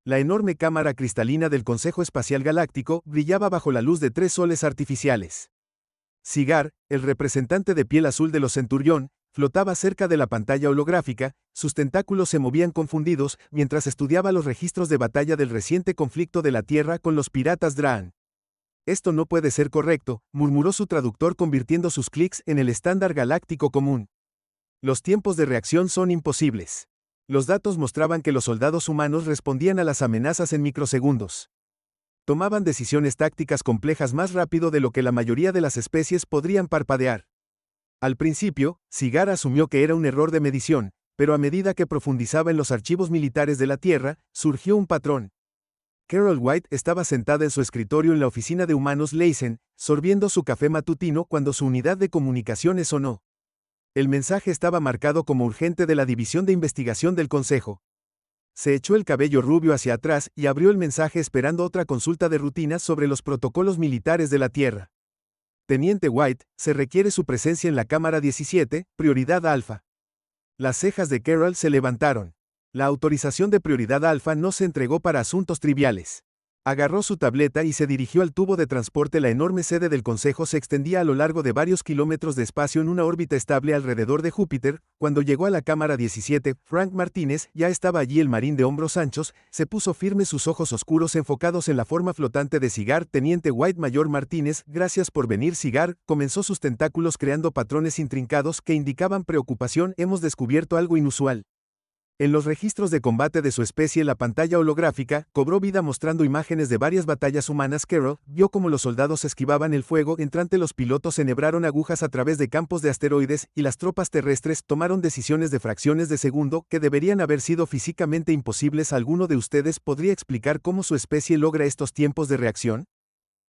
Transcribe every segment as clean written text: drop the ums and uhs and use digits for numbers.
La enorme cámara cristalina del Consejo Espacial Galáctico brillaba bajo la luz de 3 soles artificiales. Cigar, el representante de piel azul de los Centurión, flotaba cerca de la pantalla holográfica, sus tentáculos se movían confundidos mientras estudiaba los registros de batalla del reciente conflicto de la Tierra con los piratas Draan. Esto no puede ser correcto, murmuró su traductor convirtiendo sus clics en el estándar galáctico común. Los tiempos de reacción son imposibles. Los datos mostraban que los soldados humanos respondían a las amenazas en microsegundos. Tomaban decisiones tácticas complejas más rápido de lo que la mayoría de las especies podrían parpadear. Al principio, Cigar asumió que era un error de medición, pero a medida que profundizaba en los archivos militares de la Tierra, surgió un patrón. Carol White estaba sentada en su escritorio en la oficina de humanos Leisen, sorbiendo su café matutino cuando su unidad de comunicaciones sonó. El mensaje estaba marcado como urgente de la División de Investigación del Consejo. Se echó el cabello rubio hacia atrás y abrió el mensaje esperando otra consulta de rutina sobre los protocolos militares de la Tierra. Teniente White, se requiere su presencia en la cámara 17, prioridad alfa. Las cejas de Carol se levantaron. La autorización de prioridad alfa no se entregó para asuntos triviales. Agarró su tableta y se dirigió al tubo de transporte. La enorme sede del Consejo se extendía a lo largo de varios kilómetros de espacio en una órbita estable alrededor de Júpiter. Cuando llegó a la cámara 17, Frank Martínez, ya estaba allí. El marín de hombros anchos, se puso firme, sus ojos oscuros enfocados en la forma flotante de Cigar. Teniente White, Mayor Martínez, gracias por venir. Cigar comenzó sus tentáculos creando patrones intrincados que indicaban preocupación. Hemos descubierto algo inusual. En los registros de combate de su especie, la pantalla holográfica cobró vida mostrando imágenes de varias batallas humanas. Carol vio cómo los soldados esquivaban el fuego entrante, los pilotos enhebraron agujas a través de campos de asteroides y las tropas terrestres tomaron decisiones de fracciones de segundo que deberían haber sido físicamente imposibles. ¿Alguno de ustedes podría explicar cómo su especie logra estos tiempos de reacción?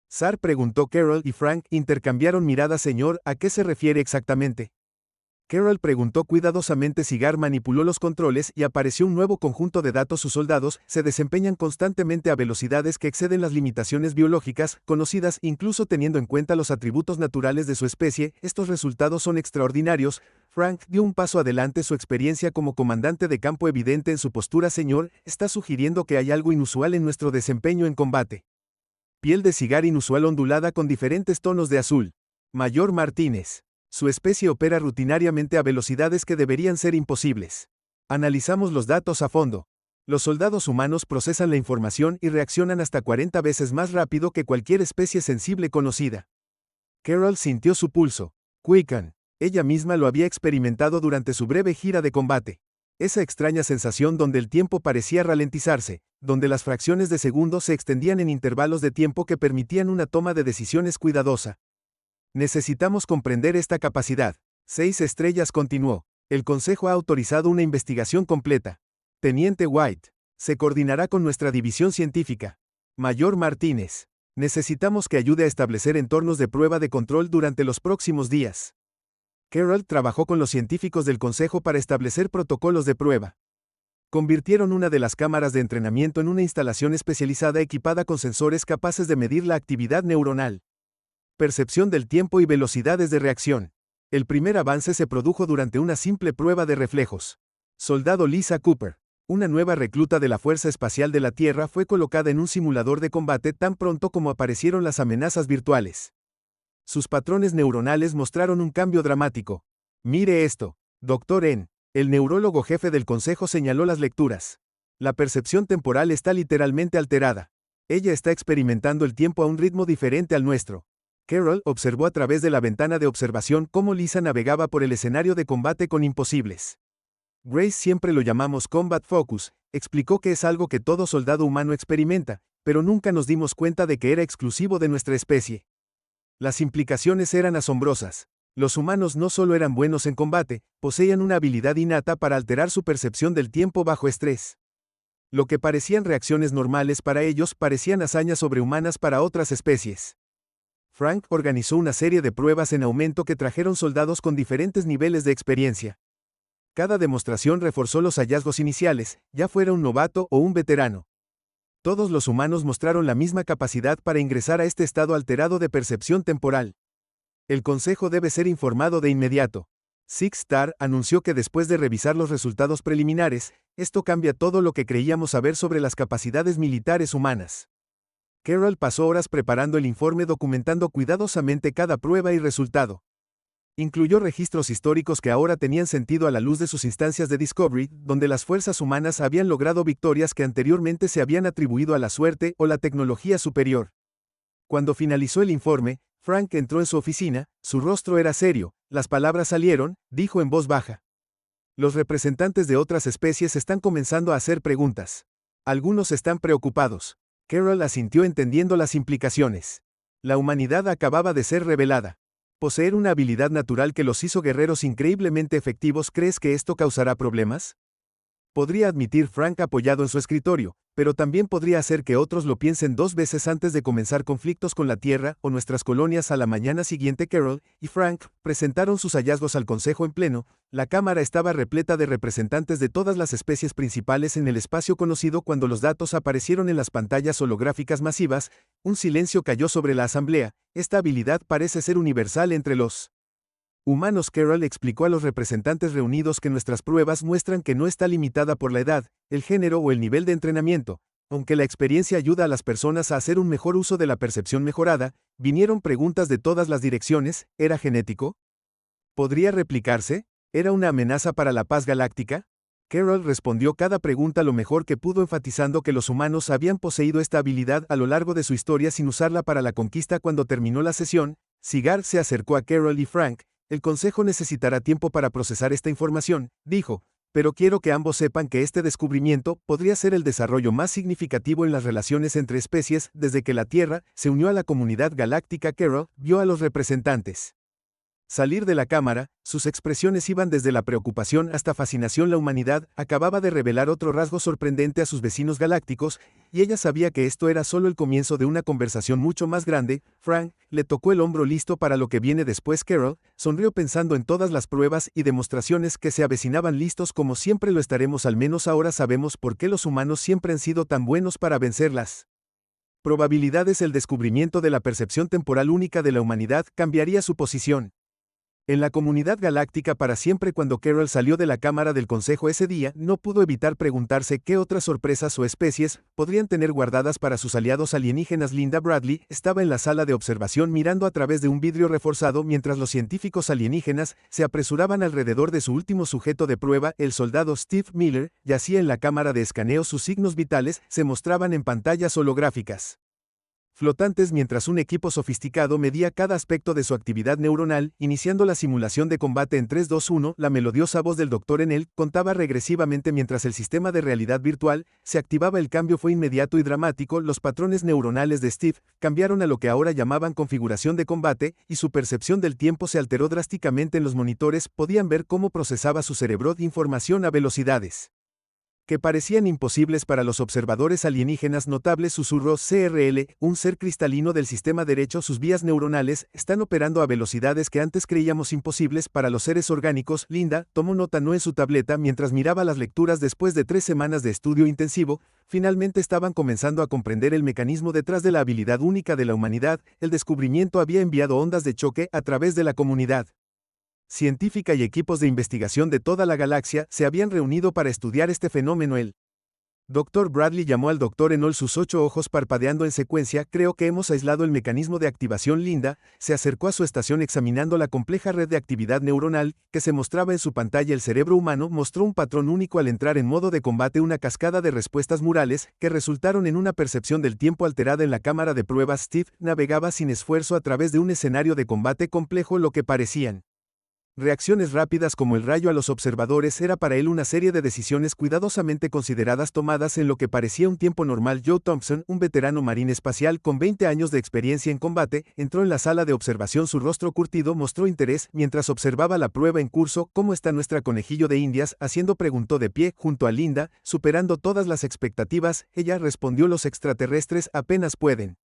Sar, preguntó. Carol y Frank intercambiaron miradas. Señor, ¿a qué se refiere exactamente? Carol preguntó cuidadosamente. Cigar manipuló los controles y apareció un nuevo conjunto de datos. Sus soldados se desempeñan constantemente a velocidades que exceden las limitaciones biológicas conocidas, incluso teniendo en cuenta los atributos naturales de su especie. Estos resultados son extraordinarios. Frank dio un paso adelante. Su experiencia como comandante de campo evidente en su postura. Señor, está sugiriendo que hay algo inusual en nuestro desempeño en combate. Piel de Cigar inusual ondulada con diferentes tonos de azul. Mayor Martínez. Su especie opera rutinariamente a velocidades que deberían ser imposibles. Analizamos los datos a fondo. Los soldados humanos procesan la información y reaccionan hasta 40 veces más rápido que cualquier especie sensible conocida. Carol sintió su pulso. Quicken. Ella misma lo había experimentado durante su breve gira de combate. Esa extraña sensación donde el tiempo parecía ralentizarse, donde las fracciones de segundo se extendían en intervalos de tiempo que permitían una toma de decisiones cuidadosa. Necesitamos comprender esta capacidad. 6 estrellas, continuó. El Consejo ha autorizado una investigación completa. Teniente White, se coordinará con nuestra división científica. Mayor Martínez, necesitamos que ayude a establecer entornos de prueba de control durante los próximos días. Carol trabajó con los científicos del Consejo para establecer protocolos de prueba. Convirtieron una de las cámaras de entrenamiento en una instalación especializada equipada con sensores capaces de medir la actividad neuronal. Percepción del tiempo y velocidades de reacción. El primer avance se produjo durante una simple prueba de reflejos. Soldado Lisa Cooper, una nueva recluta de la Fuerza Espacial de la Tierra, fue colocada en un simulador de combate tan pronto como aparecieron las amenazas virtuales. Sus patrones neuronales mostraron un cambio dramático. Mire esto. Dr. N, el neurólogo jefe del Consejo, señaló las lecturas. La percepción temporal está literalmente alterada. Ella está experimentando el tiempo a un ritmo diferente al nuestro. Carol observó a través de la ventana de observación cómo Lisa navegaba por el escenario de combate con imposibles. Grace, siempre lo llamamos Combat Focus, explicó que es algo que todo soldado humano experimenta, pero nunca nos dimos cuenta de que era exclusivo de nuestra especie. Las implicaciones eran asombrosas. Los humanos no solo eran buenos en combate, poseían una habilidad innata para alterar su percepción del tiempo bajo estrés. Lo que parecían reacciones normales para ellos parecían hazañas sobrehumanas para otras especies. Frank organizó una serie de pruebas en aumento que trajeron soldados con diferentes niveles de experiencia. Cada demostración reforzó los hallazgos iniciales, ya fuera un novato o un veterano. Todos los humanos mostraron la misma capacidad para ingresar a este estado alterado de percepción temporal. El Consejo debe ser informado de inmediato. Six Star anunció que después de revisar los resultados preliminares, esto cambia todo lo que creíamos saber sobre las capacidades militares humanas. Carroll pasó horas preparando el informe documentando cuidadosamente cada prueba y resultado. Incluyó registros históricos que ahora tenían sentido a la luz de sus instancias de Discovery, donde las fuerzas humanas habían logrado victorias que anteriormente se habían atribuido a la suerte o la tecnología superior. Cuando finalizó el informe, Frank entró en su oficina, su rostro era serio, las palabras salieron, dijo en voz baja. Los representantes de otras especies están comenzando a hacer preguntas. Algunos están preocupados. Carroll asintió entendiendo las implicaciones. La humanidad acababa de ser revelada. Poseer una habilidad natural que los hizo guerreros increíblemente efectivos, ¿crees que esto causará problemas? Podría admitir Frank apoyado en su escritorio, pero también podría hacer que otros lo piensen dos veces antes de comenzar conflictos con la Tierra o nuestras colonias. A la mañana siguiente Carroll y Frank presentaron sus hallazgos al Consejo en pleno. La cámara estaba repleta de representantes de todas las especies principales en el espacio conocido. Cuando los datos aparecieron en las pantallas holográficas masivas, un silencio cayó sobre la asamblea. Esta habilidad parece ser universal entre los humanos. Carroll explicó a los representantes reunidos que nuestras pruebas muestran que no está limitada por la edad, el género o el nivel de entrenamiento. Aunque la experiencia ayuda a las personas a hacer un mejor uso de la percepción mejorada, vinieron preguntas de todas las direcciones. ¿Era genético? ¿Podría replicarse? ¿Era una amenaza para la paz galáctica? Carroll respondió cada pregunta lo mejor que pudo, enfatizando que los humanos habían poseído esta habilidad a lo largo de su historia sin usarla para la conquista. Cuando terminó la sesión, Cigar se acercó a Carroll y Frank. El Consejo necesitará tiempo para procesar esta información, dijo, pero quiero que ambos sepan que este descubrimiento podría ser el desarrollo más significativo en las relaciones entre especies desde que la Tierra se unió a la comunidad galáctica. Carroll vio a los representantes salir de la cámara, sus expresiones iban desde la preocupación hasta fascinación. La humanidad acababa de revelar otro rasgo sorprendente a sus vecinos galácticos, y ella sabía que esto era solo el comienzo de una conversación mucho más grande. Frank le tocó el hombro. ¿Listo para lo que viene después? Carroll sonrió pensando en todas las pruebas y demostraciones que se avecinaban. Listos como siempre lo estaremos, al menos ahora sabemos por qué los humanos siempre han sido tan buenos para vencerlas. Probabilidades. El descubrimiento de la percepción temporal única de la humanidad cambiaría su posición en la comunidad galáctica para siempre. Cuando Carroll salió de la cámara del Consejo ese día, no pudo evitar preguntarse qué otras sorpresas o especies podrían tener guardadas para sus aliados alienígenas. Linda Bradley estaba en la sala de observación mirando a través de un vidrio reforzado mientras los científicos alienígenas se apresuraban alrededor de su último sujeto de prueba. El soldado Steve Miller yacía en la cámara de escaneo. Sus signos vitales se mostraban en pantallas holográficas flotantes mientras un equipo sofisticado medía cada aspecto de su actividad neuronal, iniciando la simulación de combate en 3, 2, 1. La melodiosa voz del Dr. Enel contaba regresivamente mientras el sistema de realidad virtual se activaba. El cambio fue inmediato y dramático. Los patrones neuronales de Steve cambiaron a lo que ahora llamaban configuración de combate, y su percepción del tiempo se alteró drásticamente. En los monitores podían ver cómo procesaba su cerebro información a velocidades que parecían imposibles para los observadores alienígenas. Notable susurró CRL, un ser cristalino del sistema derecho. Sus vías neuronales están operando a velocidades que antes creíamos imposibles para los seres orgánicos. Linda tomó nota no en su tableta mientras miraba las lecturas. Después de 3 semanas de estudio intensivo, finalmente estaban comenzando a comprender el mecanismo detrás de la habilidad única de la humanidad. El descubrimiento había enviado ondas de choque a través de la comunidad científica y equipos de investigación de toda la galaxia se habían reunido para estudiar este fenómeno. El Dr. Bradley llamó al Dr. Enol, sus 8 ojos parpadeando en secuencia. Creo que hemos aislado el mecanismo de activación. Linda se acercó a su estación examinando la compleja red de actividad neuronal que se mostraba en su pantalla. El cerebro humano mostró un patrón único al entrar en modo de combate, una cascada de respuestas murales que resultaron en una percepción del tiempo alterada. En la cámara de pruebas, Steve navegaba sin esfuerzo a través de un escenario de combate complejo. Lo que parecían reacciones rápidas como el rayo a los observadores era para él una serie de decisiones cuidadosamente consideradas tomadas en lo que parecía un tiempo normal. Joe Thompson, un veterano marín espacial con 20 años de experiencia en combate, entró en la sala de observación. Su rostro curtido mostró interés mientras observaba la prueba en curso. ¿Cómo está nuestra conejillo de Indias? Haciendo preguntó de pie junto a Linda, superando todas las expectativas. Ella respondió: los extraterrestres apenas pueden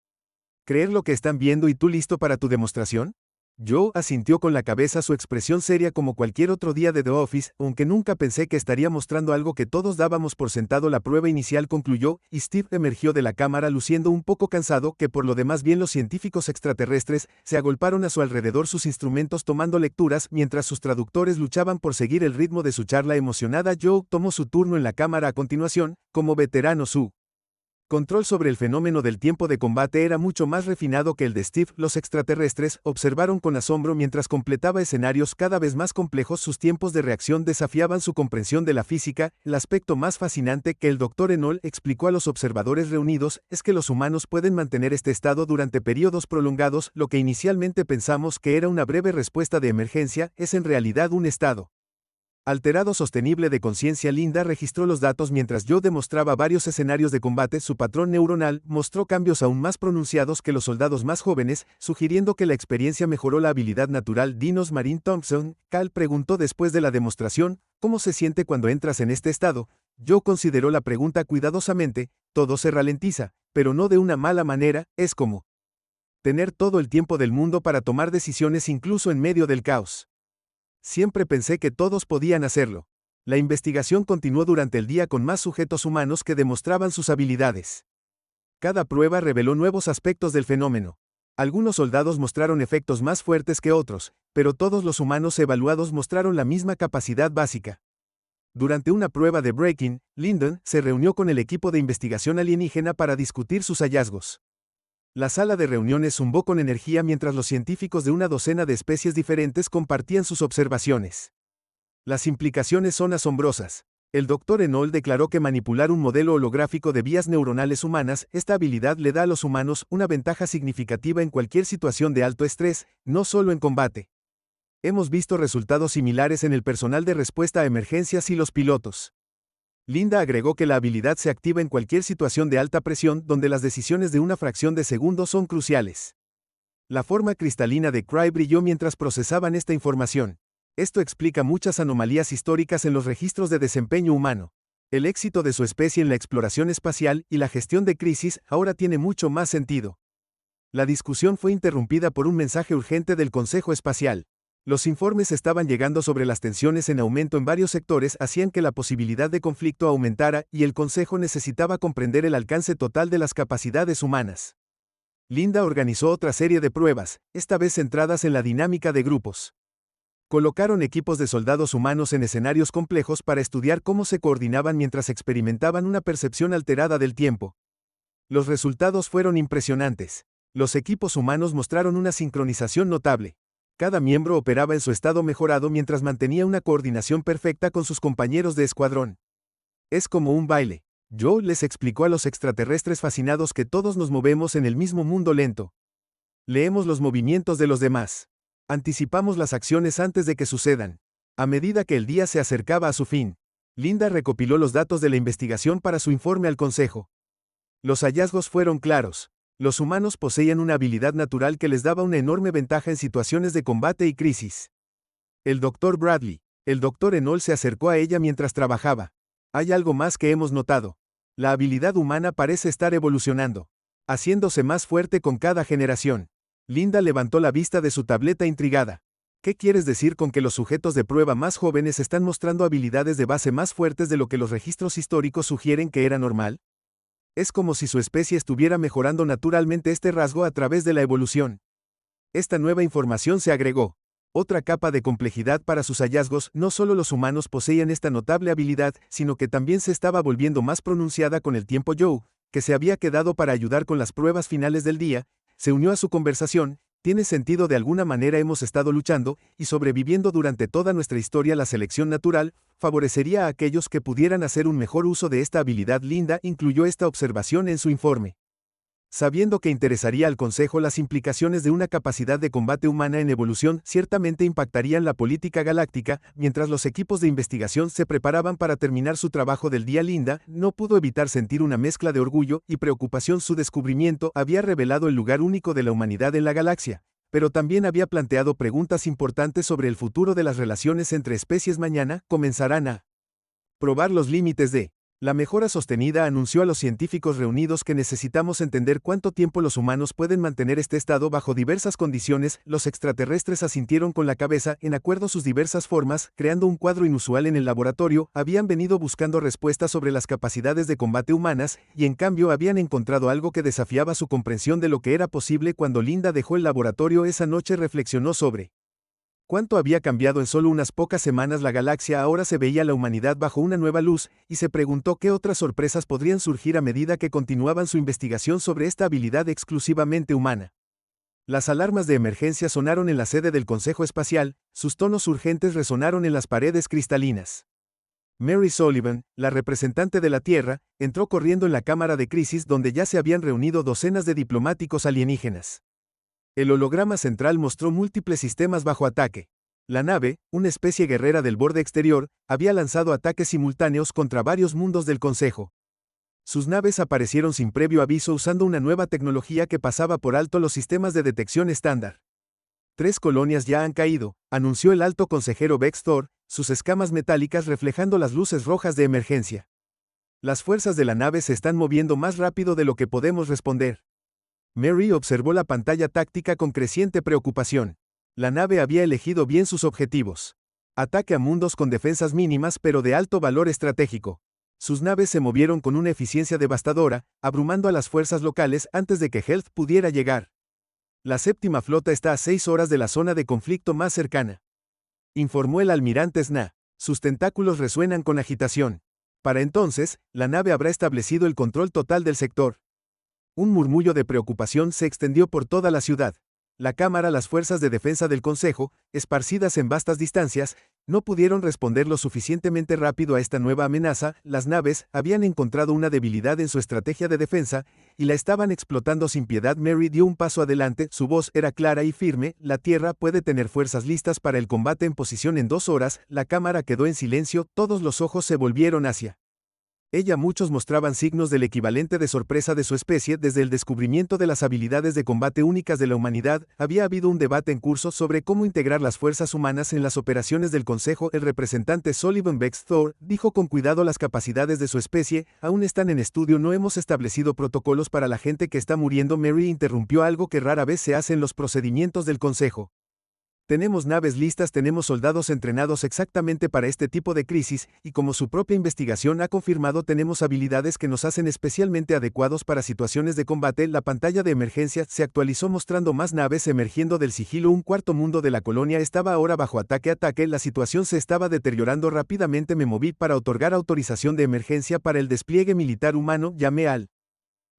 creer lo que están viendo. ¿Y tú listo para tu demostración? Joe asintió con la cabeza, su expresión seria como cualquier otro día de The Office, aunque nunca pensé que estaría mostrando algo que todos dábamos por sentado. La prueba inicial concluyó, y Steve emergió de la cámara luciendo un poco cansado, que por lo demás bien los científicos extraterrestres se agolparon a su alrededor, sus instrumentos tomando lecturas, mientras sus traductores luchaban por seguir el ritmo de su charla emocionada. Joe tomó su turno en la cámara a continuación, como veterano. Su control sobre el fenómeno del tiempo de combate era mucho más refinado que el de Steve. Los extraterrestres observaron con asombro mientras completaba escenarios cada vez más complejos. Sus tiempos de reacción desafiaban su comprensión de la física. El aspecto más fascinante que el Dr. Enoll explicó a los observadores reunidos es que los humanos pueden mantener este estado durante periodos prolongados. Lo que inicialmente pensamos que era una breve respuesta de emergencia es en realidad un estado alterado sostenible de conciencia. Linda registró los datos mientras yo demostraba varios escenarios de combate. Su patrón neuronal mostró cambios aún más pronunciados que los soldados más jóvenes, sugiriendo que la experiencia mejoró la habilidad natural. Dinos, Marine Thompson. Cal preguntó después de la demostración, ¿cómo se siente cuando entras en este estado? Yo consideró la pregunta cuidadosamente. Todo se ralentiza, pero no de una mala manera. Es como tener todo el tiempo del mundo para tomar decisiones incluso en medio del caos. Siempre pensé que todos podían hacerlo. La investigación continuó durante el día con más sujetos humanos que demostraban sus habilidades. Cada prueba reveló nuevos aspectos del fenómeno. Algunos soldados mostraron efectos más fuertes que otros, pero todos los humanos evaluados mostraron la misma capacidad básica. Durante una prueba de Breaking, Lyndon se reunió con el equipo de investigación alienígena para discutir sus hallazgos. La sala de reuniones zumbó con energía mientras los científicos de una docena de especies diferentes compartían sus observaciones. Las implicaciones son asombrosas. El Dr. Enoll declaró que manipular un modelo holográfico de vías neuronales humanas, esta habilidad le da a los humanos una ventaja significativa en cualquier situación de alto estrés, no solo en combate. Hemos visto resultados similares en el personal de respuesta a emergencias y los pilotos. Linda agregó que la habilidad se activa en cualquier situación de alta presión donde las decisiones de una fracción de segundo son cruciales. La forma cristalina de Cry brilló mientras procesaban esta información. Esto explica muchas anomalías históricas en los registros de desempeño humano. El éxito de su especie en la exploración espacial y la gestión de crisis ahora tiene mucho más sentido. La discusión fue interrumpida por un mensaje urgente del Consejo Espacial. Los informes estaban llegando sobre las tensiones en aumento en varios sectores, hacían que la posibilidad de conflicto aumentara y el Consejo necesitaba comprender el alcance total de las capacidades humanas. Linda organizó otra serie de pruebas, esta vez centradas en la dinámica de grupos. Colocaron equipos de soldados humanos en escenarios complejos para estudiar cómo se coordinaban mientras experimentaban una percepción alterada del tiempo. Los resultados fueron impresionantes. Los equipos humanos mostraron una sincronización notable. Cada miembro operaba en su estado mejorado mientras mantenía una coordinación perfecta con sus compañeros de escuadrón. Es como un baile. Joe les explicó a los extraterrestres fascinados que todos nos movemos en el mismo mundo lento. Leemos los movimientos de los demás. Anticipamos las acciones antes de que sucedan. A medida que el día se acercaba a su fin, Linda recopiló los datos de la investigación para su informe al Consejo. Los hallazgos fueron claros. Los humanos poseían una habilidad natural que les daba una enorme ventaja en situaciones de combate y crisis. El Dr. Bradley, el Dr. Enoll se acercó a ella mientras trabajaba. Hay algo más que hemos notado. La habilidad humana parece estar evolucionando, haciéndose más fuerte con cada generación. Linda levantó la vista de su tableta intrigada. ¿Qué quieres decir con que los sujetos de prueba más jóvenes están mostrando habilidades de base más fuertes de lo que los registros históricos sugieren que era normal? Es como si su especie estuviera mejorando naturalmente este rasgo a través de la evolución. Esta nueva información se agregó otra capa de complejidad para sus hallazgos. No solo los humanos poseían esta notable habilidad, sino que también se estaba volviendo más pronunciada con el tiempo. Joe, que se había quedado para ayudar con las pruebas finales del día, se unió a su conversación. Tiene sentido, de alguna manera hemos estado luchando y sobreviviendo durante toda nuestra historia. La selección natural favorecería a aquellos que pudieran hacer un mejor uso de esta habilidad. Linda incluyó esta observación en su informe. Sabiendo que interesaría al Consejo, las implicaciones de una capacidad de combate humana en evolución ciertamente impactarían la política galáctica. Mientras los equipos de investigación se preparaban para terminar su trabajo del día, Linda no pudo evitar sentir una mezcla de orgullo y preocupación. Su descubrimiento había revelado el lugar único de la humanidad en la galaxia, pero también había planteado preguntas importantes sobre el futuro de las relaciones entre especies. Mañana comenzarán a probar los límites de La mejora sostenida anunció a los científicos reunidos que necesitamos entender cuánto tiempo los humanos pueden mantener este estado bajo diversas condiciones. Los extraterrestres asintieron con la cabeza en acuerdo sus diversas formas, creando un cuadro inusual en el laboratorio. Habían venido buscando respuestas sobre las capacidades de combate humanas, y en cambio habían encontrado algo que desafiaba su comprensión de lo que era posible. Cuando Linda dejó el laboratorio esa noche, reflexionó sobre cuánto había cambiado en solo unas pocas semanas la galaxia. Ahora se veía la humanidad bajo una nueva luz, y se preguntó qué otras sorpresas podrían surgir a medida que continuaban su investigación sobre esta habilidad exclusivamente humana. Las alarmas de emergencia sonaron en la sede del Consejo Espacial, sus tonos urgentes resonaron en las paredes cristalinas. Mary Sullivan, la representante de la Tierra, entró corriendo en la cámara de crisis donde ya se habían reunido docenas de diplomáticos alienígenas. El holograma central mostró múltiples sistemas bajo ataque. La nave, una especie guerrera del borde exterior, había lanzado ataques simultáneos contra varios mundos del Consejo. Sus naves aparecieron sin previo aviso usando una nueva tecnología que pasaba por alto los sistemas de detección estándar. 3 colonias ya han caído, anunció el alto consejero Vex Thor, sus escamas metálicas reflejando las luces rojas de emergencia. Las fuerzas de la nave se están moviendo más rápido de lo que podemos responder. Mary observó la pantalla táctica con creciente preocupación. La nave había elegido bien sus objetivos. Ataque a mundos con defensas mínimas pero de alto valor estratégico. Sus naves se movieron con una eficiencia devastadora, abrumando a las fuerzas locales antes de que Health pudiera llegar. La séptima flota está a 6 horas de la zona de conflicto más cercana, informó el almirante Sna. Sus tentáculos resuenan con agitación. Para entonces, la nave habrá establecido el control total del sector. Un murmullo de preocupación se extendió por toda la ciudad. La Cámara, las fuerzas de defensa del Consejo, esparcidas en vastas distancias, no pudieron responder lo suficientemente rápido a esta nueva amenaza. Las naves habían encontrado una debilidad en su estrategia de defensa, y la estaban explotando sin piedad. Mary dio un paso adelante, su voz era clara y firme: la Tierra puede tener fuerzas listas para el combate en posición en 2 horas. La Cámara quedó en silencio, todos los ojos se volvieron hacia ella. Muchos mostraban signos del equivalente de sorpresa de su especie. Desde el descubrimiento de las habilidades de combate únicas de la humanidad, había habido un debate en curso sobre cómo integrar las fuerzas humanas en las operaciones del Consejo. El representante Sullivan Vex Thor dijo con cuidado: las capacidades de su especie aún están en estudio, no hemos establecido protocolos para la gente que está muriendo. Mary interrumpió: algo que rara vez se hace en los procedimientos del Consejo. Tenemos naves listas, tenemos soldados entrenados exactamente para este tipo de crisis, y como su propia investigación ha confirmado, tenemos habilidades que nos hacen especialmente adecuados para situaciones de combate. La pantalla de emergencia se actualizó mostrando más naves emergiendo del sigilo. Un cuarto mundo de la colonia estaba ahora bajo ataque. La situación se estaba deteriorando rápidamente. Me moví para otorgar autorización de emergencia para el despliegue militar humano. Llamé al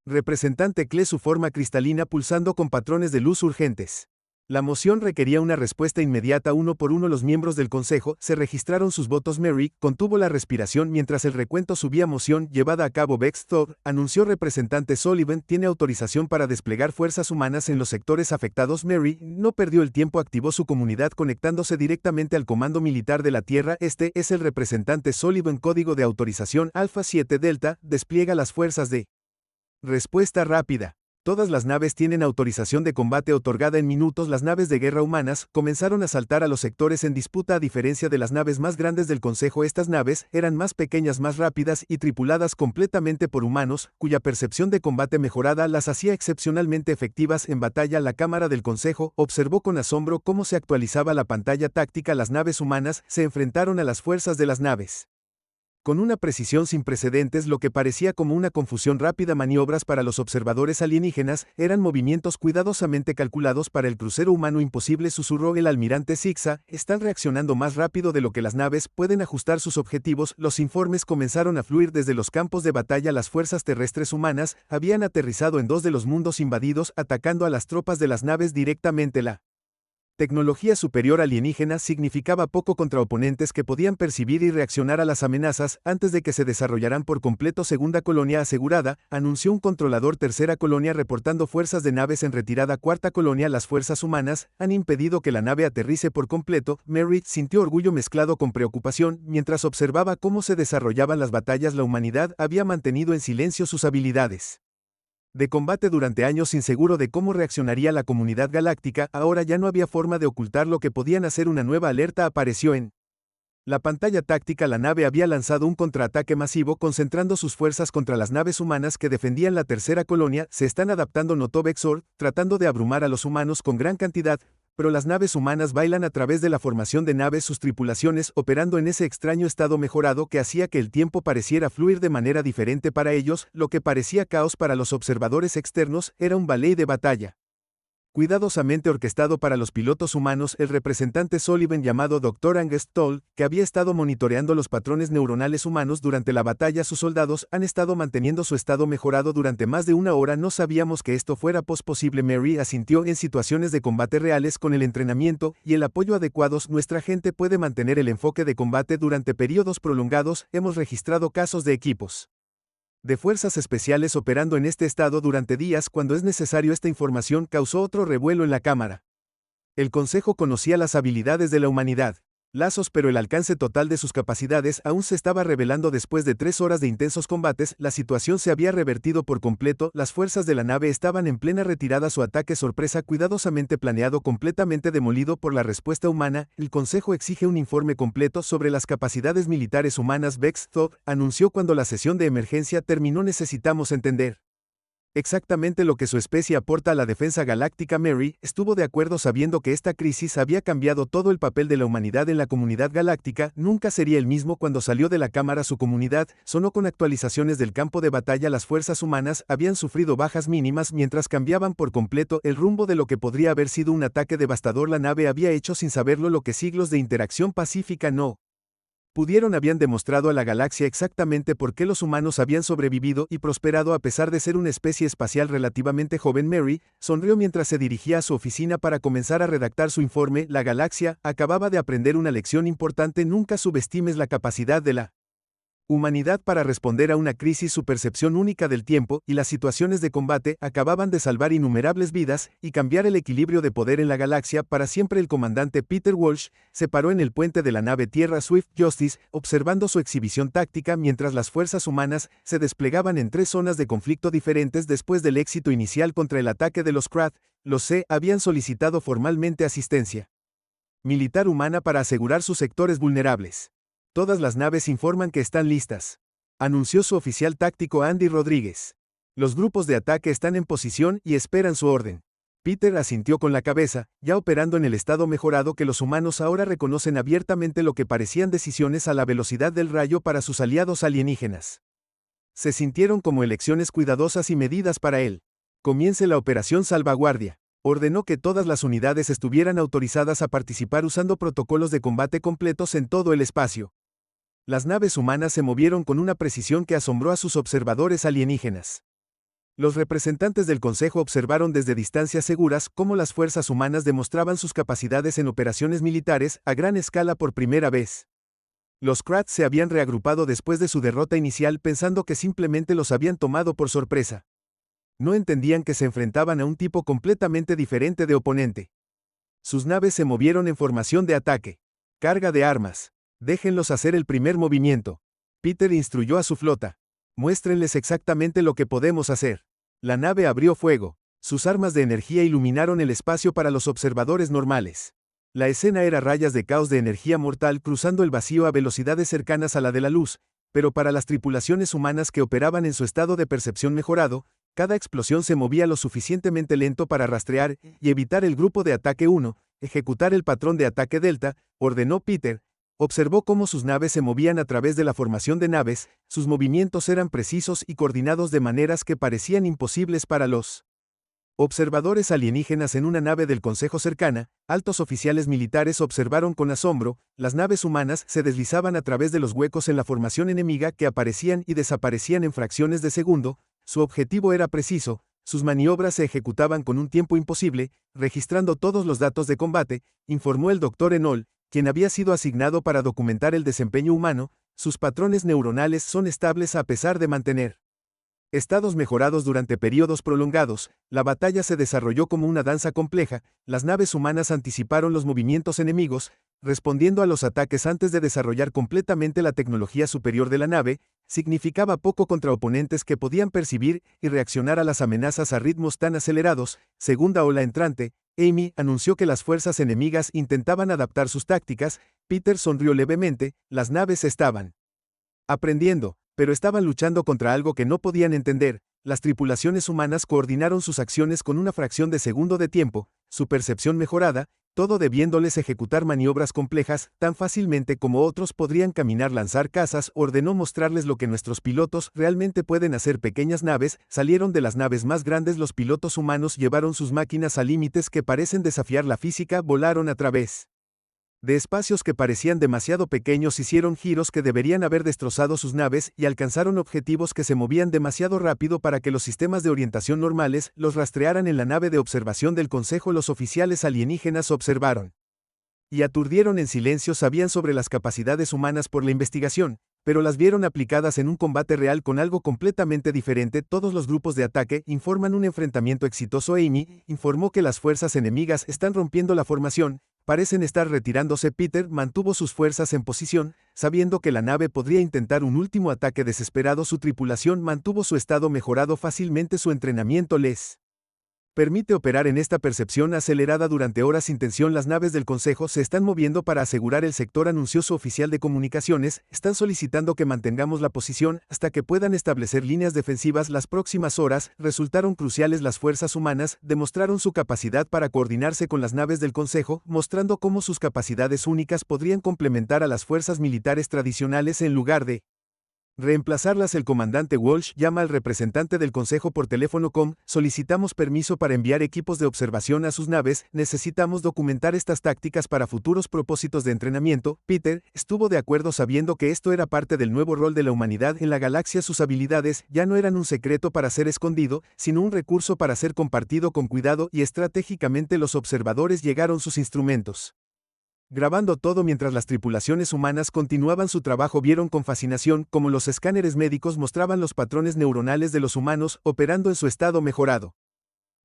representante Cle, su forma cristalina pulsando con patrones de luz urgentes. La moción requería una respuesta inmediata. Uno por uno los miembros del Consejo se registraron sus votos. Mary contuvo la respiración mientras el recuento subía. Moción llevada a cabo. Vex Thor, anunció representante Sullivan, tiene autorización para desplegar fuerzas humanas en los sectores afectados. Mary no perdió el tiempo, activó su comunidad conectándose directamente al Comando Militar de la Tierra. Este es el representante Sullivan. Código de autorización Alpha 7 Delta, despliega las fuerzas de respuesta rápida. Todas las naves tienen autorización de combate otorgada en minutos. Las naves de guerra humanas comenzaron a saltar a los sectores en disputa. A diferencia de las naves más grandes del Consejo, estas naves eran más pequeñas, más rápidas y tripuladas completamente por humanos, cuya percepción de combate mejorada las hacía excepcionalmente efectivas en batalla. La Cámara del Consejo observó con asombro cómo se actualizaba la pantalla táctica. Las naves humanas se enfrentaron a las fuerzas de las naves con una precisión sin precedentes. Lo que parecía como una confusión rápida. Maniobras para los observadores alienígenas eran movimientos cuidadosamente calculados para el crucero humano. Imposible, susurró el almirante Sixa, están reaccionando más rápido de lo que las naves pueden ajustar sus objetivos. Los informes comenzaron a fluir desde los campos de batalla. Las fuerzas terrestres humanas habían aterrizado en 2 de los mundos invadidos, atacando a las tropas de las naves directamente. La tecnología superior alienígena significaba poco contra oponentes que podían percibir y reaccionar a las amenazas antes de que se desarrollaran por completo. Segunda colonia asegurada, anunció un controlador. Tercera colonia reportando fuerzas de naves en retirada. Cuarta colonia, las fuerzas humanas han impedido que la nave aterrice por completo. Mary sintió orgullo mezclado con preocupación mientras observaba cómo se desarrollaban las batallas. La humanidad había mantenido en silencio sus habilidades de combate durante años, inseguro de cómo reaccionaría la comunidad galáctica. Ahora ya no había forma de ocultar lo que podían hacer. Una nueva alerta apareció en La pantalla táctica. La nave había lanzado un contraataque masivo concentrando sus fuerzas contra las naves humanas que defendían la tercera colonia. Se están adaptando, notó Vexor, tratando de abrumar a los humanos con gran cantidad, pero las naves humanas bailan a través de la formación de naves, sus tripulaciones operando en ese extraño estado mejorado que hacía que el tiempo pareciera fluir de manera diferente para ellos. Lo que parecía caos para los observadores externos era un ballet de batalla cuidadosamente orquestado para los pilotos humanos. El representante Sullivan, llamado Dr. Angus Toll, que había estado monitoreando los patrones neuronales humanos durante la batalla. Sus soldados han estado manteniendo su estado mejorado durante más de una hora. No sabíamos que esto fuera posible. Mary asintió. En situaciones de combate reales, con el entrenamiento y el apoyo adecuados, nuestra gente puede mantener el enfoque de combate durante periodos prolongados. Hemos registrado casos de equipos de fuerzas especiales operando en este estado durante días cuando es necesario. Esta información causó otro revuelo en la Cámara. El Consejo conocía las habilidades de la humanidad, lazos, pero el alcance total de sus capacidades aún se estaba revelando. Después de 3 horas de intensos combates, la situación se había revertido por completo. Las fuerzas de la nave estaban en plena retirada. Su ataque sorpresa, cuidadosamente planeado, completamente demolido por la respuesta humana. El Consejo exige un informe completo sobre las capacidades militares humanas. Vex Todd anunció cuando la sesión de emergencia terminó. Necesitamos entender exactamente lo que su especie aporta a la defensa galáctica. Mary estuvo de acuerdo, sabiendo que esta crisis había cambiado todo el papel de la humanidad en la comunidad galáctica. Nunca sería el mismo. Cuando salió de la Cámara, su comunidad sonó con actualizaciones del campo de batalla. Las fuerzas humanas habían sufrido bajas mínimas mientras cambiaban por completo el rumbo de lo que podría haber sido un ataque devastador. La nave había hecho sin saberlo lo que siglos de interacción pacífica no habían demostrado a la galaxia exactamente por qué los humanos habían sobrevivido y prosperado a pesar de ser una especie espacial relativamente joven. Mary sonrió mientras se dirigía a su oficina para comenzar a redactar su informe. La galaxia acababa de aprender una lección importante: nunca subestimes la capacidad de la humanidad para responder a una crisis. Su percepción única del tiempo y las situaciones de combate acababan de salvar innumerables vidas y cambiar el equilibrio de poder en la galaxia para siempre. El comandante Peter Walsh se paró en el puente de la nave tierra Swift Justice, observando su exhibición táctica mientras las fuerzas humanas se desplegaban en 3 zonas de conflicto diferentes. Después del éxito inicial contra el ataque de los Krath, los C habían solicitado formalmente asistencia militar humana para asegurar sus sectores vulnerables. Todas las naves informan que están listas, anunció su oficial táctico Andy Rodríguez. Los grupos de ataque están en posición y esperan su orden. Peter asintió con la cabeza, ya operando en el estado mejorado que los humanos ahora reconocen abiertamente lo que parecían decisiones a la velocidad del rayo para sus aliados alienígenas. Se sintieron como elecciones cuidadosas y medidas para él. Comience la operación salvaguardia. Ordenó que todas las unidades estuvieran autorizadas a participar usando protocolos de combate completos en todo el espacio. Las naves humanas se movieron con una precisión que asombró a sus observadores alienígenas. Los representantes del Consejo observaron desde distancias seguras cómo las fuerzas humanas demostraban sus capacidades en operaciones militares a gran escala por primera vez. Los Krath se habían reagrupado después de su derrota inicial, pensando que simplemente los habían tomado por sorpresa. No entendían que se enfrentaban a un tipo completamente diferente de oponente. Sus naves se movieron en formación de ataque. Carga de armas. Déjenlos hacer el primer movimiento. Peter instruyó a su flota. Muéstrenles exactamente lo que podemos hacer. La nave abrió fuego. Sus armas de energía iluminaron el espacio para los observadores normales. La escena era rayas de caos de energía mortal cruzando el vacío a velocidades cercanas a la de la luz, pero para las tripulaciones humanas que operaban en su estado de percepción mejorado, cada explosión se movía lo suficientemente lento para rastrear y evitar el grupo de ataque 1, ejecutar el patrón de ataque Delta, ordenó Peter. Observó cómo sus naves se movían a través de la formación de naves. Sus movimientos eran precisos y coordinados de maneras que parecían imposibles para los observadores alienígenas. En una nave del Consejo cercana, altos oficiales militares observaron con asombro. Las naves humanas se deslizaban a través de los huecos en la formación enemiga que aparecían y desaparecían en fracciones de segundo. Su objetivo era preciso. Sus maniobras se ejecutaban con un tiempo imposible, registrando todos los datos de combate, informó el Dr. Enol, quien había sido asignado para documentar el desempeño humano. Sus patrones neuronales son estables a pesar de mantener estados mejorados durante periodos prolongados. La batalla se desarrolló como una danza compleja. Las naves humanas anticiparon los movimientos enemigos, respondiendo a los ataques antes de desarrollar completamente la tecnología superior de la nave. Significaba poco contra oponentes que podían percibir y reaccionar a las amenazas a ritmos tan acelerados. Segunda ola entrante. Amy anunció que las fuerzas enemigas intentaban adaptar sus tácticas, Peter sonrió levemente, las naves estaban aprendiendo, pero estaban luchando contra algo que no podían entender. Las tripulaciones humanas coordinaron sus acciones con una fracción de segundo de tiempo, su percepción mejorada, todo debiéndoles ejecutar maniobras complejas tan fácilmente como otros podrían caminar, lanzar cazas. Ordenó mostrarles lo que nuestros pilotos realmente pueden hacer. Pequeñas naves salieron de las naves más grandes. Los pilotos humanos llevaron sus máquinas a límites que parecen desafiar la física, volaron a través de espacios que parecían demasiado pequeños, hicieron giros que deberían haber destrozado sus naves y alcanzaron objetivos que se movían demasiado rápido para que los sistemas de orientación normales los rastrearan. En la nave de observación del Consejo, los oficiales alienígenas observaron y aturdieron en silencio. Sabían sobre las capacidades humanas por la investigación, pero las vieron aplicadas en un combate real con algo completamente diferente. Todos los grupos de ataque informan un enfrentamiento exitoso. Amy informó que las fuerzas enemigas están rompiendo la formación, parecen estar retirándose. Peter mantuvo sus fuerzas en posición, sabiendo que la nave podría intentar un último ataque desesperado. Su tripulación mantuvo su estado mejorado fácilmente. Su entrenamiento les permite operar en esta percepción acelerada durante horas sin tensión. Las naves del Consejo se están moviendo para asegurar el sector, anunció su oficial de comunicaciones. Están solicitando que mantengamos la posición hasta que puedan establecer líneas defensivas. Las próximas horas resultaron cruciales. Las fuerzas humanas demostraron su capacidad para coordinarse con las naves del Consejo, mostrando cómo sus capacidades únicas podrían complementar a las fuerzas militares tradicionales en lugar de reemplazarlas. El comandante Walsh llama al representante del Consejo por teléfono. Solicitamos permiso para enviar equipos de observación a sus naves. Necesitamos documentar estas tácticas para futuros propósitos de entrenamiento. Peter estuvo de acuerdo, sabiendo que esto era parte del nuevo rol de la humanidad en la galaxia. Sus habilidades ya no eran un secreto para ser escondido, sino un recurso para ser compartido con cuidado y estratégicamente. Los observadores llegaron sus instrumentos, grabando todo mientras las tripulaciones humanas continuaban su trabajo. Vieron con fascinación cómo los escáneres médicos mostraban los patrones neuronales de los humanos operando en su estado mejorado.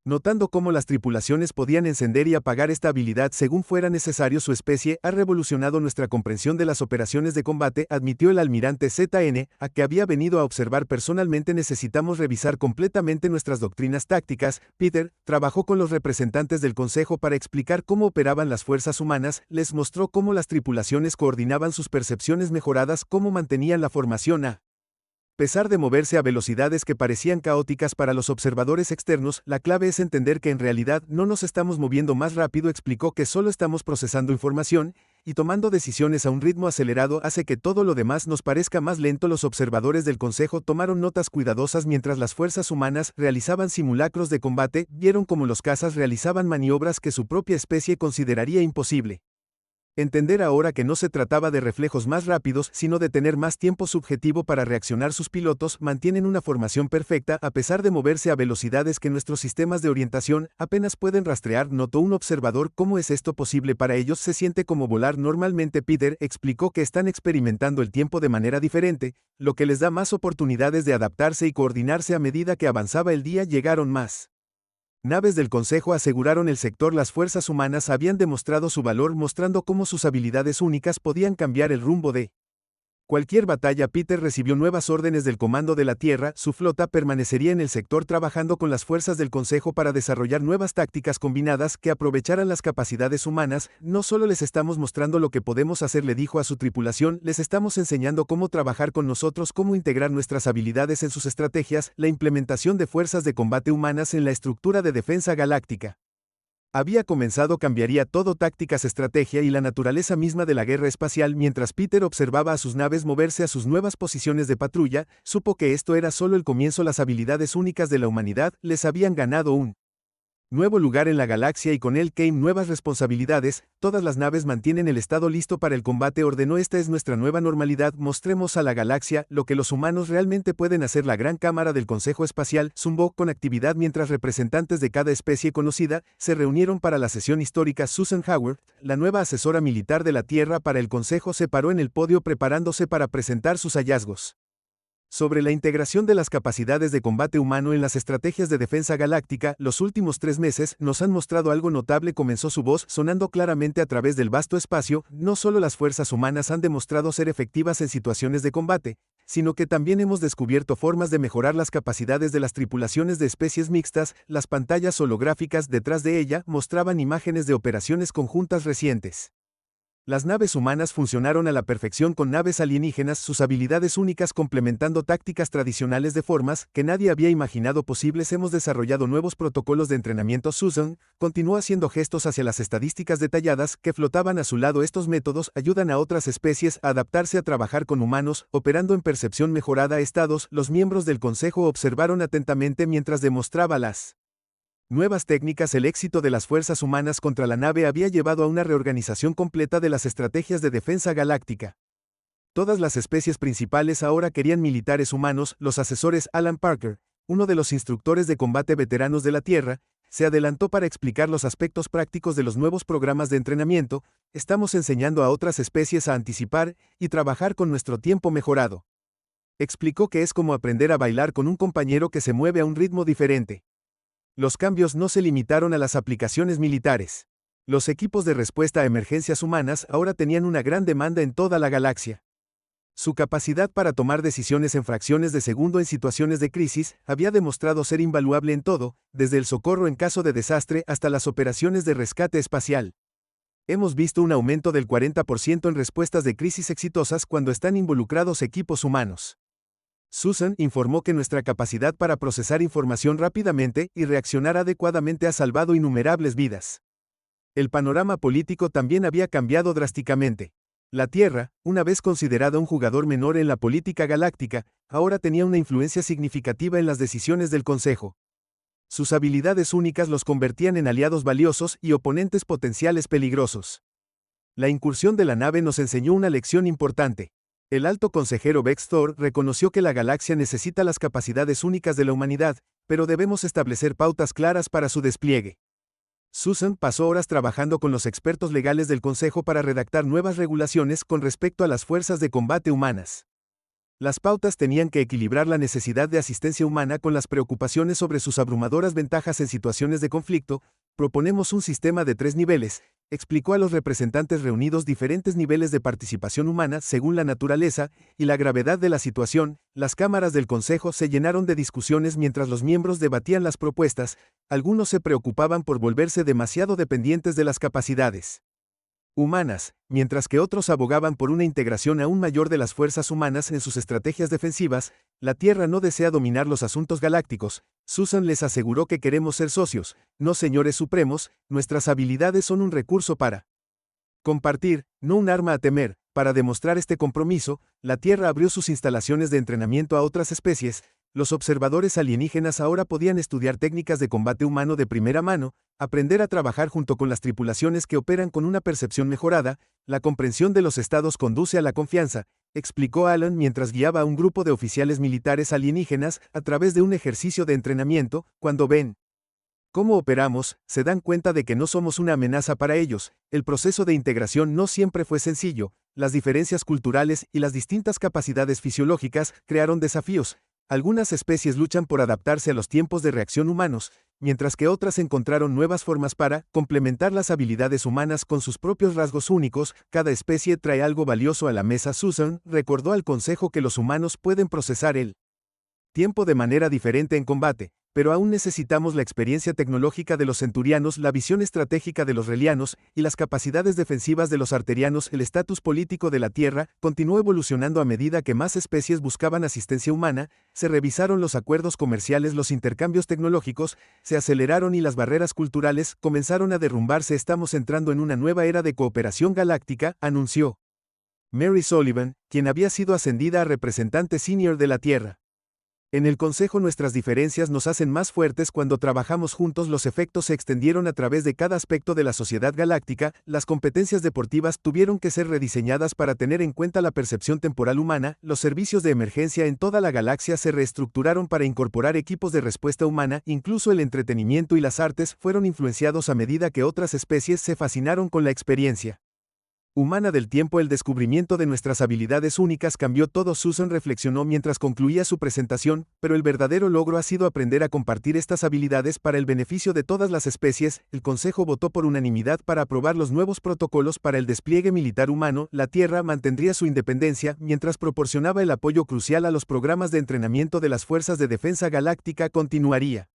Notando cómo las tripulaciones podían encender y apagar esta habilidad según fuera necesario. Su especie ha revolucionado nuestra comprensión de las operaciones de combate, admitió el almirante ZN, a que había venido a observar personalmente. Necesitamos revisar completamente nuestras doctrinas tácticas. Peter trabajó con los representantes del Consejo para explicar cómo operaban las fuerzas humanas, les mostró cómo las tripulaciones coordinaban sus percepciones mejoradas, cómo mantenían la formación a pesar de moverse a velocidades que parecían caóticas para los observadores externos. La clave es entender que en realidad no nos estamos moviendo más rápido. Explicó que solo estamos procesando información y tomando decisiones a un ritmo acelerado hace que todo lo demás nos parezca más lento. Los observadores del Consejo tomaron notas cuidadosas mientras las fuerzas humanas realizaban simulacros de combate. Vieron cómo los cazas realizaban maniobras que su propia especie consideraría imposible. Entender ahora que no se trataba de reflejos más rápidos, sino de tener más tiempo subjetivo para reaccionar. Sus pilotos mantienen una formación perfecta a pesar de moverse a velocidades que nuestros sistemas de orientación apenas pueden rastrear, notó un observador. ¿Cómo es esto posible para ellos? Se siente como volar normalmente. Peter explicó que están experimentando el tiempo de manera diferente, lo que les da más oportunidades de adaptarse y coordinarse. A medida que avanzaba el día, llegaron más naves del Consejo, aseguraron el sector. Las fuerzas humanas habían demostrado su valor, mostrando cómo sus habilidades únicas podían cambiar el rumbo de cualquier batalla. Peter recibió nuevas órdenes del Comando de la Tierra. Su flota permanecería en el sector trabajando con las fuerzas del Consejo para desarrollar nuevas tácticas combinadas que aprovecharan las capacidades humanas. No solo les estamos mostrando lo que podemos hacer, le dijo a su tripulación, les estamos enseñando cómo trabajar con nosotros, cómo integrar nuestras habilidades en sus estrategias. La implementación de fuerzas de combate humanas en la estructura de defensa galáctica había comenzado. Cambiaría todo: tácticas, estrategia y la naturaleza misma de la guerra espacial. Mientras Peter observaba a sus naves moverse a sus nuevas posiciones de patrulla, supo que esto era solo el comienzo. Las habilidades únicas de la humanidad les habían ganado un nuevo lugar en la galaxia y con él came nuevas responsabilidades. Todas las naves mantienen el estado listo para el combate, ordenó. Esta es nuestra nueva normalidad. Mostremos a la galaxia lo que los humanos realmente pueden hacer. La gran cámara del Consejo Espacial zumbó con actividad mientras representantes de cada especie conocida se reunieron para la sesión histórica. Susan Howard, la nueva asesora militar de la Tierra para el Consejo, se paró en el podio preparándose para presentar sus hallazgos sobre la integración de las capacidades de combate humano en las estrategias de defensa galáctica. Los últimos 3 meses nos han mostrado algo notable, comenzó su voz sonando claramente a través del vasto espacio. No solo las fuerzas humanas han demostrado ser efectivas en situaciones de combate, sino que también hemos descubierto formas de mejorar las capacidades de las tripulaciones de especies mixtas. Las pantallas holográficas detrás de ella mostraban imágenes de operaciones conjuntas recientes. Las naves humanas funcionaron a la perfección con naves alienígenas, sus habilidades únicas complementando tácticas tradicionales de formas que nadie había imaginado posibles. Hemos desarrollado nuevos protocolos de entrenamiento. Susan continuó haciendo gestos hacia las estadísticas detalladas que flotaban a su lado. Estos métodos ayudan a otras especies a adaptarse a trabajar con humanos, operando en percepción mejorada. Los miembros del consejo observaron atentamente mientras demostraba las nuevas técnicas. El éxito de las fuerzas humanas contra la nave había llevado a una reorganización completa de las estrategias de defensa galáctica. Todas las especies principales ahora querían militares humanos. Los asesores Alan Parker, uno de los instructores de combate veteranos de la Tierra, se adelantó para explicar los aspectos prácticos de los nuevos programas de entrenamiento. Estamos enseñando a otras especies a anticipar y trabajar con nuestro tiempo mejorado. Explicó que es como aprender a bailar con un compañero que se mueve a un ritmo diferente. Los cambios no se limitaron a las aplicaciones militares. Los equipos de respuesta a emergencias humanas ahora tenían una gran demanda en toda la galaxia. Su capacidad para tomar decisiones en fracciones de segundo en situaciones de crisis había demostrado ser invaluable en todo, desde el socorro en caso de desastre hasta las operaciones de rescate espacial. Hemos visto un aumento del 40% en respuestas de crisis exitosas cuando están involucrados equipos humanos. Susan informó que nuestra capacidad para procesar información rápidamente y reaccionar adecuadamente ha salvado innumerables vidas. El panorama político también había cambiado drásticamente. La Tierra, una vez considerada un jugador menor en la política galáctica, ahora tenía una influencia significativa en las decisiones del Consejo. Sus habilidades únicas los convertían en aliados valiosos y oponentes potenciales peligrosos. La incursión de la nave nos enseñó una lección importante. El alto consejero Vex Thor reconoció que la galaxia necesita las capacidades únicas de la humanidad, pero debemos establecer pautas claras para su despliegue. Susan pasó horas trabajando con los expertos legales del Consejo para redactar nuevas regulaciones con respecto a las fuerzas de combate humanas. Las pautas tenían que equilibrar la necesidad de asistencia humana con las preocupaciones sobre sus abrumadoras ventajas en situaciones de conflicto. Proponemos un sistema de 3 niveles, explicó a los representantes reunidos. Diferentes niveles de participación humana según la naturaleza y la gravedad de la situación. Las cámaras del Consejo se llenaron de discusiones mientras los miembros debatían las propuestas. Algunos se preocupaban por volverse demasiado dependientes de las capacidades humanas, mientras que otros abogaban por una integración aún mayor de las fuerzas humanas en sus estrategias defensivas. La Tierra no desea dominar los asuntos galácticos. Susan les aseguró que queremos ser socios, no señores supremos. Nuestras habilidades son un recurso para compartir, no un arma a temer. Para demostrar este compromiso, la Tierra abrió sus instalaciones de entrenamiento a otras especies. Los observadores alienígenas ahora podían estudiar técnicas de combate humano de primera mano, aprender a trabajar junto con las tripulaciones que operan con una percepción mejorada. La comprensión de los estados conduce a la confianza, explicó Alan mientras guiaba a un grupo de oficiales militares alienígenas a través de un ejercicio de entrenamiento. Cuando ven cómo operamos, se dan cuenta de que no somos una amenaza para ellos. El proceso de integración no siempre fue sencillo. Las diferencias culturales y las distintas capacidades fisiológicas crearon desafíos. Algunas especies luchan por adaptarse a los tiempos de reacción humanos, mientras que otras encontraron nuevas formas para complementar las habilidades humanas con sus propios rasgos únicos. Cada especie trae algo valioso a la mesa. Susan recordó al Consejo que los humanos pueden procesar el tiempo de manera diferente en combate, pero aún necesitamos la experiencia tecnológica de los centurianos, la visión estratégica de los relianos y las capacidades defensivas de los arterianos. El estatus político de la Tierra continuó evolucionando a medida que más especies buscaban asistencia humana. Se revisaron los acuerdos comerciales, los intercambios tecnológicos se aceleraron y las barreras culturales comenzaron a derrumbarse. Estamos entrando en una nueva era de cooperación galáctica, anunció Mary Sullivan, quien había sido ascendida a representante senior de la Tierra. En el Consejo nuestras diferencias nos hacen más fuertes cuando trabajamos juntos. Los efectos se extendieron a través de cada aspecto de la sociedad galáctica. Las competencias deportivas tuvieron que ser rediseñadas para tener en cuenta la percepción temporal humana. Los servicios de emergencia en toda la galaxia se reestructuraron para incorporar equipos de respuesta humana. Incluso el entretenimiento y las artes fueron influenciados a medida que otras especies se fascinaron con la experiencia humana del tiempo. El descubrimiento de nuestras habilidades únicas cambió todo. Susan reflexionó mientras concluía su presentación, pero el verdadero logro ha sido aprender a compartir estas habilidades para el beneficio de todas las especies. El Consejo votó por unanimidad para aprobar los nuevos protocolos para el despliegue militar humano. La Tierra mantendría su independencia mientras proporcionaba el apoyo crucial a los programas de entrenamiento de las Fuerzas de Defensa Galáctica. Continuaría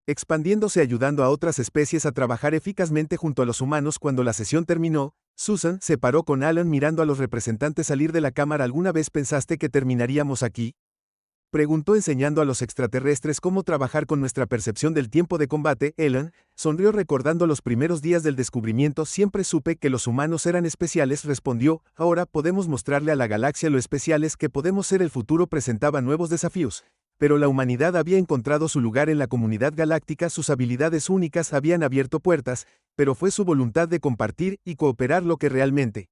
expandiéndose ayudando a otras especies a trabajar eficazmente junto a los humanos. Cuando la sesión terminó, Susan se paró con Alan mirando a los representantes salir de la cámara. ¿Alguna vez pensaste que terminaríamos aquí?, preguntó enseñando a los extraterrestres cómo trabajar con nuestra percepción del tiempo de combate. Alan sonrió recordando los primeros días del descubrimiento. Siempre supe que los humanos eran especiales, respondió. Ahora podemos mostrarle a la galaxia lo especiales que podemos ser. El futuro presentaba nuevos desafíos, pero la humanidad había encontrado su lugar en la comunidad galáctica. Sus habilidades únicas habían abierto puertas, pero fue su voluntad de compartir y cooperar lo que realmente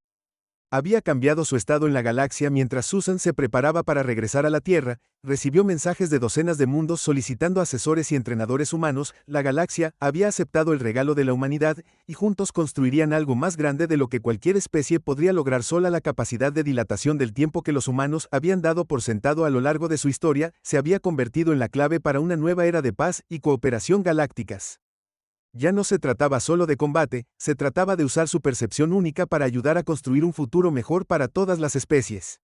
había cambiado su estado en la galaxia. Mientras Susan se preparaba para regresar a la Tierra, recibió mensajes de docenas de mundos solicitando asesores y entrenadores humanos. La galaxia había aceptado el regalo de la humanidad, y juntos construirían algo más grande de lo que cualquier especie podría lograr sola. La capacidad de dilatación del tiempo que los humanos habían dado por sentado a lo largo de su historia se había convertido en la clave para una nueva era de paz y cooperación galácticas. Ya no se trataba solo de combate, se trataba de usar su percepción única para ayudar a construir un futuro mejor para todas las especies.